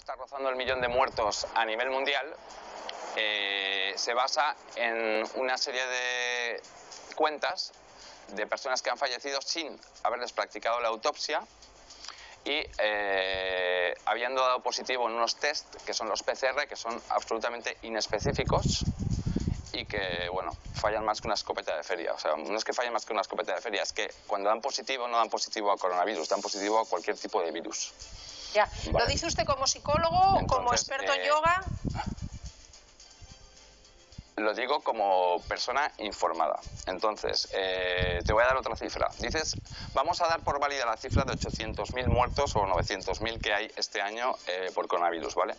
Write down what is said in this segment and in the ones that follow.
Está rozando el millón de muertos a nivel mundial. Se basa en una serie de cuentas de personas que han fallecido sin haberles practicado la autopsia y habiendo dado positivo en unos test que son los PCR, que son absolutamente inespecíficos y que, bueno, fallan más que una escopeta de feria. O sea, no es que fallen más que una escopeta de feria, es que cuando dan positivo no dan positivo a coronavirus, dan positivo a cualquier tipo de virus. Ya. Vale. ¿Lo dice usted como psicólogo, entonces, como experto en yoga? Lo digo como persona informada. Entonces, te voy a dar otra cifra. Dices, vamos a dar por válida la cifra de 800.000 muertos o 900.000 que hay este año por coronavirus, ¿vale?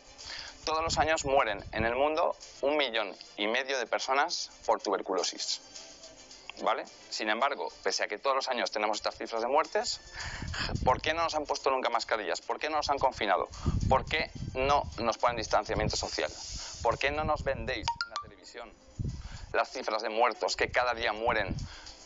Todos los años mueren en el mundo 1,5 millones de personas por tuberculosis, ¿vale? Sin embargo, pese a que todos los años tenemos estas cifras de muertes, ¿por qué no nos han puesto nunca mascarillas? ¿Por qué no nos han confinado? ¿Por qué no nos ponen distanciamiento social? ¿Por qué no nos vendéis en la televisión las cifras de muertos que cada día mueren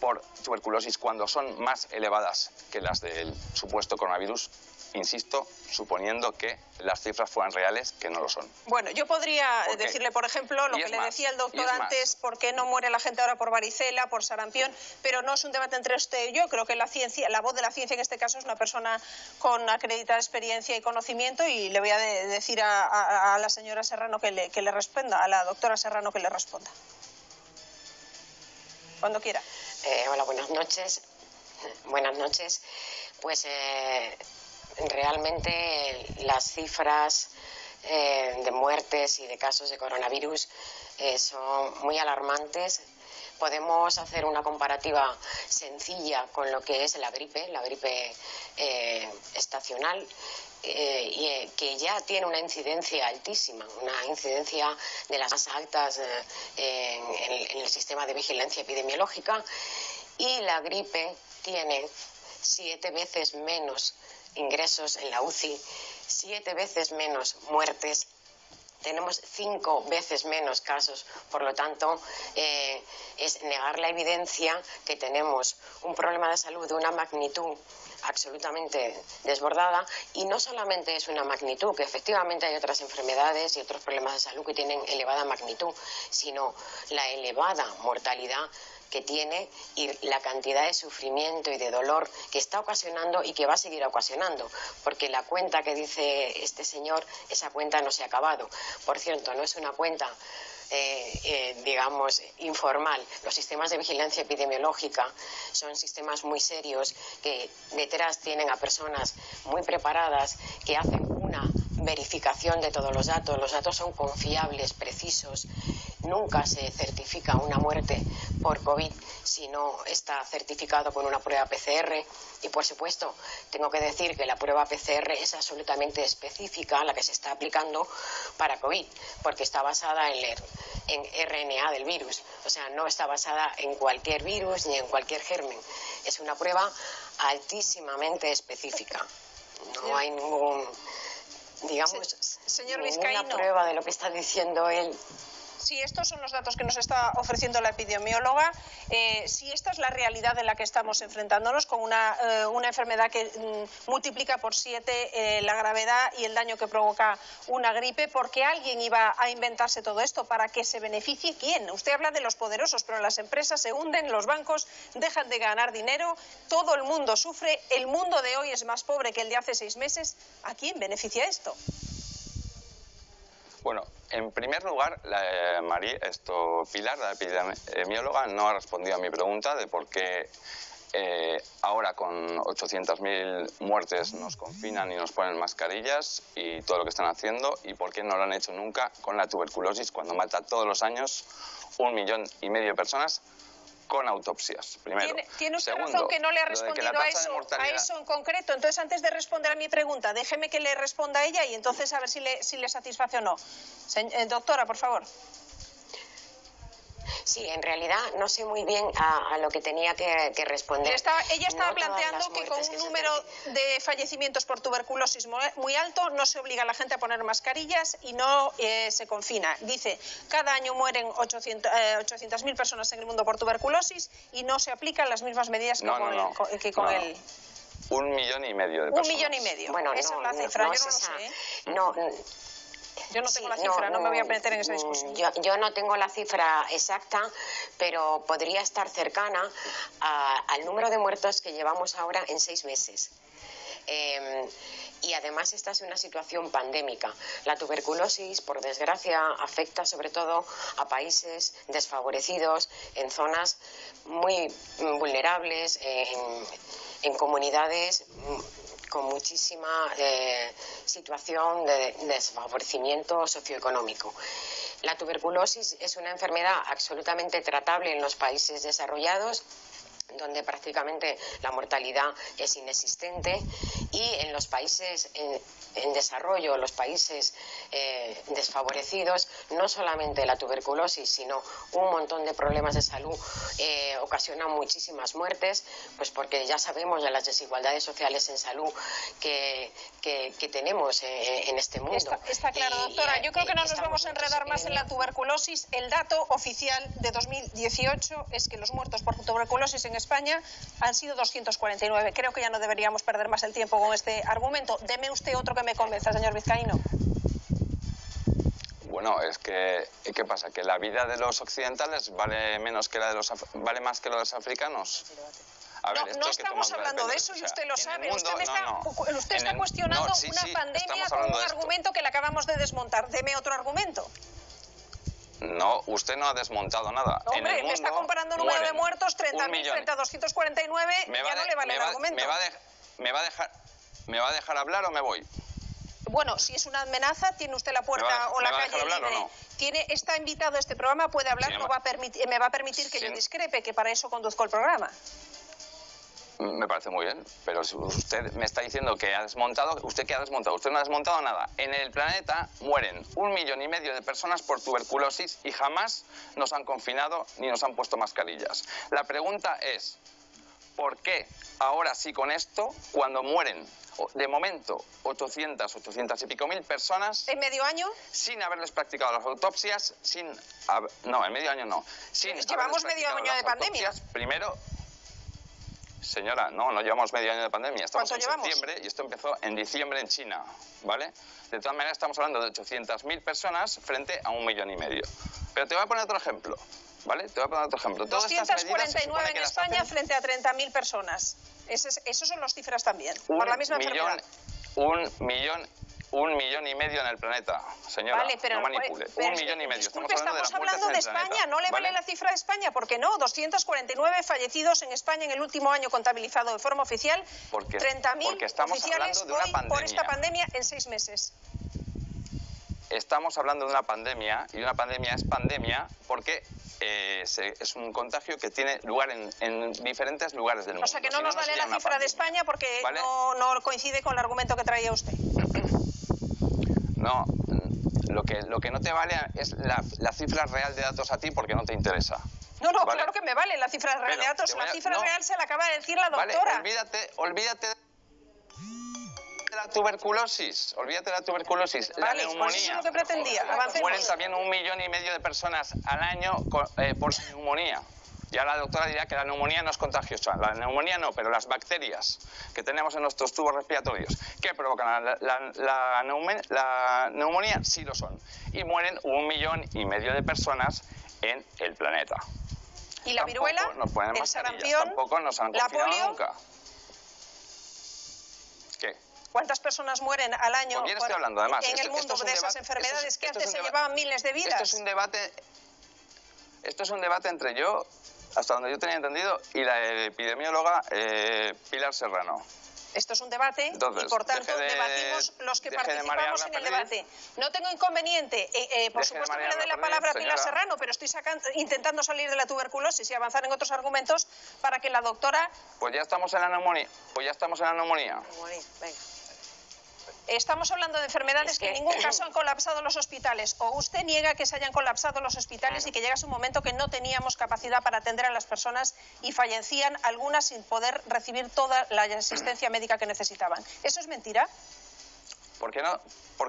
por tuberculosis cuando son más elevadas que las del supuesto coronavirus? Insisto, suponiendo que las cifras fueran reales, que no lo son. Bueno, yo podría decirle, por ejemplo, lo que le decía el doctor antes, por qué no muere la gente ahora por varicela, por sarampión, pero no es un debate entre usted y yo. Creo que la ciencia, la voz de la ciencia en este caso es una persona con acreditada experiencia y conocimiento, y le voy a decir a la señora Serrano que le responda, a la doctora Serrano que le responda. Cuando quiera. Hola, buenas noches. Buenas noches. Pues realmente las cifras de muertes y de casos de coronavirus son muy alarmantes. Podemos hacer una comparativa sencilla con lo que es la gripe estacional, que ya tiene una incidencia altísima, una incidencia de las más altas en el sistema de vigilancia epidemiológica, y la gripe tiene 7 veces menos ingresos en la UCI, 7 veces menos muertes, tenemos 5 veces menos casos. Por lo tanto, es negar la evidencia que tenemos un problema de salud de una magnitud absolutamente desbordada, y no solamente es una magnitud, que efectivamente hay otras enfermedades y otros problemas de salud que tienen elevada magnitud, sino la elevada mortalidad que tiene y la cantidad de sufrimiento y de dolor que está ocasionando y que va a seguir ocasionando, porque la cuenta que dice este señor, esa cuenta no se ha acabado. Por cierto, no es una cuenta digamos, informal. Los sistemas de vigilancia epidemiológica son sistemas muy serios que detrás tienen a personas muy preparadas que hacen una verificación de todos los datos son confiables, precisos. Nunca se certifica una muerte por COVID si no está certificado con una prueba PCR, y por supuesto tengo que decir que la prueba PCR es absolutamente específica, la que se está aplicando para COVID, porque está basada en RNA del virus, o sea, no está basada en cualquier virus ni en cualquier germen. Es una prueba altísimamente específica. No hay ningún, digamos, señor ninguna prueba de lo que está diciendo él. Si estos son los datos que nos está ofreciendo la epidemióloga, si esta es la realidad en la que estamos enfrentándonos, con una enfermedad que multiplica por 7 la gravedad y el daño que provoca una gripe, ¿por qué alguien iba a inventarse todo esto? ¿Para que se beneficie quién? Usted habla de los poderosos, pero las empresas se hunden, los bancos dejan de ganar dinero, todo el mundo sufre, el mundo de hoy es más pobre que el de hace 6 meses. ¿A quién beneficia esto? Bueno, en primer lugar, Pilar, la epidemióloga, no ha respondido a mi pregunta de por qué ahora con 800.000 muertes nos confinan y nos ponen mascarillas y todo lo que están haciendo, y por qué no lo han hecho nunca con la tuberculosis, cuando mata todos los años 1,5 millones de personas con autopsias, primero. Tiene usted Segundo, razón que no le ha respondido a eso en concreto. Entonces, antes de responder a mi pregunta, déjeme que le responda a ella y entonces a ver si le satisface o no. Doctora, por favor. Sí, en realidad no sé muy bien a lo que tenía que responder. Ella estaba planteando que con un número de fallecimientos por tuberculosis muy alto no se obliga a la gente a poner mascarillas y no se confina. Dice, cada año mueren 800.000 personas en el mundo por tuberculosis y no se aplican las mismas medidas que con él. 1,5 millones de personas. 1,5 millones. Bueno, esa no, es la cifra, no yo es no lo esa. sé. No, yo no sí, tengo la cifra, no me voy a meter en esa discusión. Yo no tengo la cifra exacta, pero podría estar cercana al número de muertos que llevamos ahora en 6 meses. Y además esta es una situación pandémica. La tuberculosis, por desgracia, afecta sobre todo a países desfavorecidos, en zonas muy vulnerables, en comunidades con muchísima situación de desfavorecimiento socioeconómico. La tuberculosis es una enfermedad absolutamente tratable en los países desarrollados, donde prácticamente la mortalidad es inexistente, y en los países en desarrollo, los países desfavorecidos, no solamente la tuberculosis, sino un montón de problemas de salud ocasionan muchísimas muertes, pues porque ya sabemos de las desigualdades sociales en salud que tenemos en este mundo. Está claro, doctora. Yo creo que no nos vamos a enredar más en la tuberculosis. El dato oficial de 2018 es que los muertos por tuberculosis en España han sido 249. Creo que ya no deberíamos perder más el tiempo con este argumento. Deme usted otro que me convenza, señor Vizcaíno. Bueno, es que, ¿qué pasa? ¿Que la vida de los occidentales vale más que la de los africanos? A ver, no estamos hablando de eso y usted lo sabe. Usted está cuestionando una pandemia con un argumento que le acabamos de desmontar. Deme otro argumento. No, usted no ha desmontado nada. Hombre, me está comparando el número de muertos, 30.000 frente a 249, ya no le vale el argumento. ¿Me va a dejar hablar o me voy? Bueno, si es una amenaza, tiene usted la puerta o la calle libre. No? Está invitado a este programa, puede hablar, me va a permitir que yo discrepe, que para eso conduzco el programa. Me parece muy bien, pero si usted me está diciendo que ha desmontado, ¿usted qué ha desmontado? Usted no ha desmontado nada. En el planeta mueren 1,5 millones de personas por tuberculosis y jamás nos han confinado ni nos han puesto mascarillas. La pregunta es, ¿por qué ahora sí con esto, cuando mueren de momento 800 y pico mil personas... ¿En medio año? Sin haberles practicado las autopsias, no, en medio año no. Llevamos medio año de pandemia. Primero... Señora, no llevamos medio año de pandemia, estamos en septiembre y esto empezó en diciembre en China, ¿vale? De todas maneras estamos hablando de 800.000 personas frente a 1,5 millones. Pero te voy a poner otro ejemplo, ¿vale? 249 en España frente a 30.000 personas. Esos son las cifras también, por la misma enfermedad. 1,5 millones en el planeta, señora, vale, pero, no manipule. 1,5 millones. Disculpe, estamos hablando de España, no le vale la cifra de España, porque no, 249 fallecidos en España en el último año contabilizado de forma oficial, 30.000 oficiales hoy por esta pandemia en 6 meses. Estamos hablando de una pandemia, y una pandemia es pandemia porque es un contagio que tiene lugar en diferentes lugares del mundo. O sea que no nos vale la cifra de España porque ¿vale? no coincide con el argumento que traía usted. No, lo que no te vale es la cifra real de datos a ti porque no te interesa. No, ¿vale? Claro que me vale la cifra real de datos. La cifra real se la acaba de decir la doctora. Vale, olvídate de la tuberculosis. Olvídate de la tuberculosis. Vale, la neumonía. Pues eso es lo que pretendía. Avancemos. Mueren también 1,5 millones de personas al año por neumonía. Ya la doctora dirá que la neumonía no es contagiosa. La neumonía no, pero las bacterias que tenemos en nuestros tubos respiratorios que provocan la neumonía sí lo son. Y mueren 1,5 millones de personas en el planeta. ¿Y la viruela? ¿El sarampión? Tampoco nos han confinado polio? Nunca. ¿Qué? ¿Cuántas personas mueren al año ¿Con quién estoy hablando, además? en el mundo de esas enfermedades que antes se llevaban miles de vidas? Esto es un debate entre yo, hasta donde yo tenía entendido, y la epidemióloga Pilar Serrano. Esto es un debate. Entonces, y por tanto debatimos los que participamos en el debate. No tengo inconveniente, por supuesto que le dé la palabra a Pilar Serrano, pero estoy intentando salir de la tuberculosis y avanzar en otros argumentos para que la doctora... Pues ya estamos en la neumonía. Venga. Estamos hablando de enfermedades que en ningún caso han colapsado los hospitales. O usted niega que se hayan colapsado los hospitales y que llegase un momento que no teníamos capacidad para atender a las personas y fallecían algunas sin poder recibir toda la asistencia médica que necesitaban. ¿Eso es mentira? ¿Por qué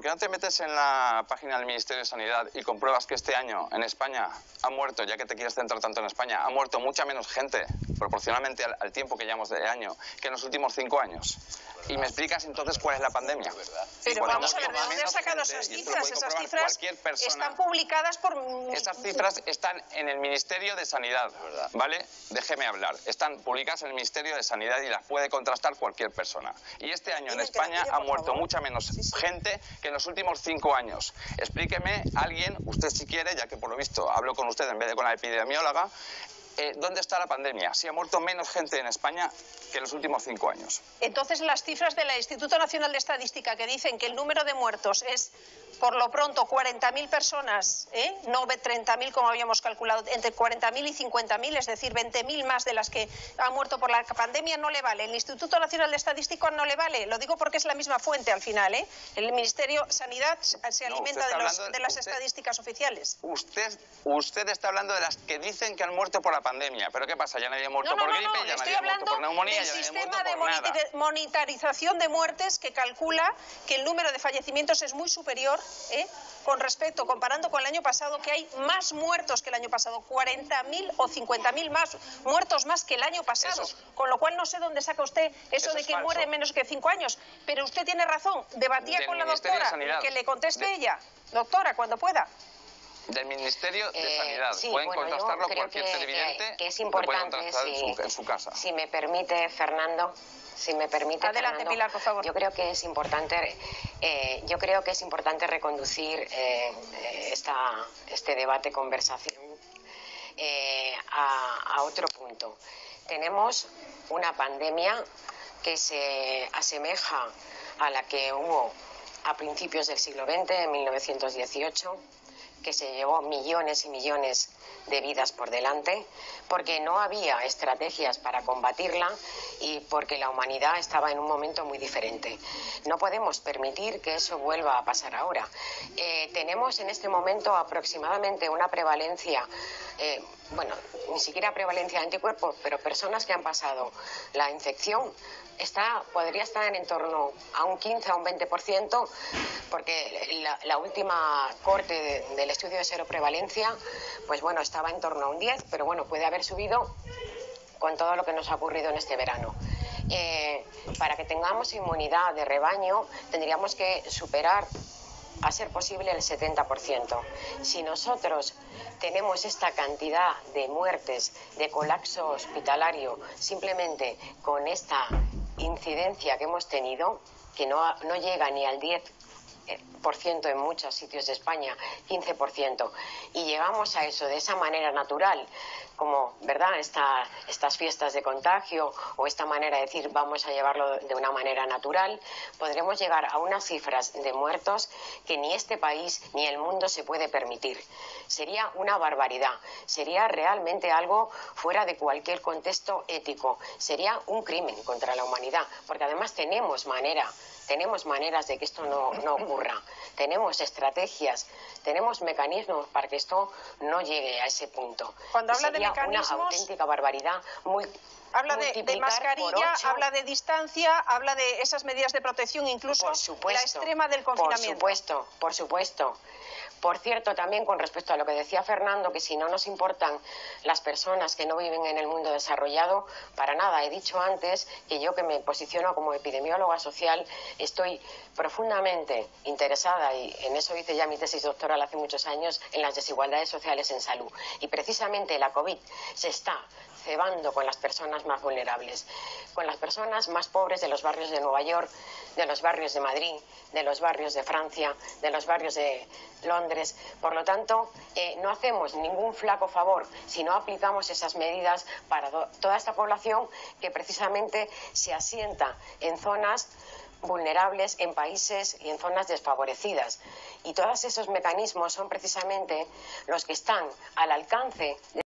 no te metes en la página del Ministerio de Sanidad y compruebas que este año en España ha muerto, ya que te quieres centrar tanto en España, ha muerto mucha menos gente, proporcionalmente al tiempo que llevamos de año, que en los últimos 5 años? Y me explicas entonces cuál es la pandemia. Pero vamos a ver, ¿de dónde has sacado esas cifras? Esas cifras están publicadas por... Estas cifras están en el Ministerio de Sanidad, ¿vale? Déjeme hablar. Están publicadas en el Ministerio de Sanidad y las puede contrastar cualquier persona. Y este año en España ha muerto mucha menos gente que en los últimos 5 años. Explíqueme, alguien, usted si quiere, ya que por lo visto hablo con usted en vez de con la epidemióloga, ¿dónde está la pandemia? Si ha muerto menos gente en España que en los últimos 5 años. Entonces, las cifras del Instituto Nacional de Estadística que dicen que el número de muertos es, por lo pronto, 40.000 personas, no 30.000 como habíamos calculado, entre 40.000 y 50.000, es decir, 20.000 más de las que han muerto por la pandemia, no le vale. El Instituto Nacional de Estadística no le vale. Lo digo porque es la misma fuente al final, El Ministerio de Sanidad se alimenta de las estadísticas oficiales. Usted está hablando de las que dicen que han muerto por la pandemia. ¿Pero qué pasa? Ya nadie ha muerto por gripe, ya nadie ha muerto por neumonía, ya nadie ha muerto por nada. Sistema de monitorización de muertes que calcula que el número de fallecimientos es muy superior, con respecto, comparando con el año pasado, que hay más muertos que el año pasado, 40.000 o 50.000 más muertos más que el año pasado, con lo cual no sé dónde saca usted eso de que muere en menos que 5 años, pero usted tiene razón, debatía con la doctora, que le conteste ella, doctora, cuando pueda. Del Ministerio de Sanidad. Sí, pueden bueno, contrastarlo cualquier televidente, que es importante, en su casa. Si me permite, Fernando. Adelante, Fernando, Pilar, por favor. Yo creo que es importante reconducir este debate, conversación a otro punto. Tenemos una pandemia que se asemeja a la que hubo a principios del siglo XX, en 1918, que se llevó millones y millones de vidas por delante, porque no había estrategias para combatirla y porque la humanidad estaba en un momento muy diferente. No podemos permitir que eso vuelva a pasar ahora. Tenemos en este momento aproximadamente una prevalencia, ni siquiera prevalencia de anticuerpos, pero personas que han pasado la infección podría estar en torno a un 15 a un 20%, porque la última corte del estudio de seroprevalencia, pues bueno, estaba en torno a un 10, pero bueno, puede haber subido con todo lo que nos ha ocurrido en este verano. Para que tengamos inmunidad de rebaño, tendríamos que superar, a ser posible, el 70%. Si nosotros tenemos esta cantidad de muertes, de colapso hospitalario, simplemente con esta incidencia que hemos tenido, que no llega ni al 10% en muchos sitios de España, 15%, y llegamos a eso de esa manera natural, como, ¿verdad?, estas fiestas de contagio o esta manera de decir vamos a llevarlo de una manera natural, podremos llegar a unas cifras de muertos que ni este país ni el mundo se puede permitir. Sería una barbaridad, sería realmente algo fuera de cualquier contexto ético, sería un crimen contra la humanidad, porque además tenemos maneras de que esto no ocurra, tenemos estrategias, tenemos mecanismos para que esto no llegue a ese punto. Cuando habla de mecanismos, una auténtica barbaridad. Habla de mascarilla, habla de distancia, habla de esas medidas de protección, incluso la extrema del confinamiento. Por supuesto. Por cierto, también con respecto a lo que decía Fernando, que si no nos importan las personas que no viven en el mundo desarrollado, para nada. He dicho antes que yo, que me posiciono como epidemióloga social, estoy profundamente interesada, y en eso hice ya mi tesis doctoral hace muchos años, en las desigualdades sociales en salud. Y precisamente la COVID se está cebando con las personas más vulnerables, con las personas más pobres de los barrios de Nueva York, de los barrios de Madrid, de los barrios de Francia, de los barrios de Londres. Por lo tanto, no hacemos ningún flaco favor si no aplicamos esas medidas para toda esta población que precisamente se asienta en zonas vulnerables, en países y en zonas desfavorecidas. Y todos esos mecanismos son precisamente los que están al alcance de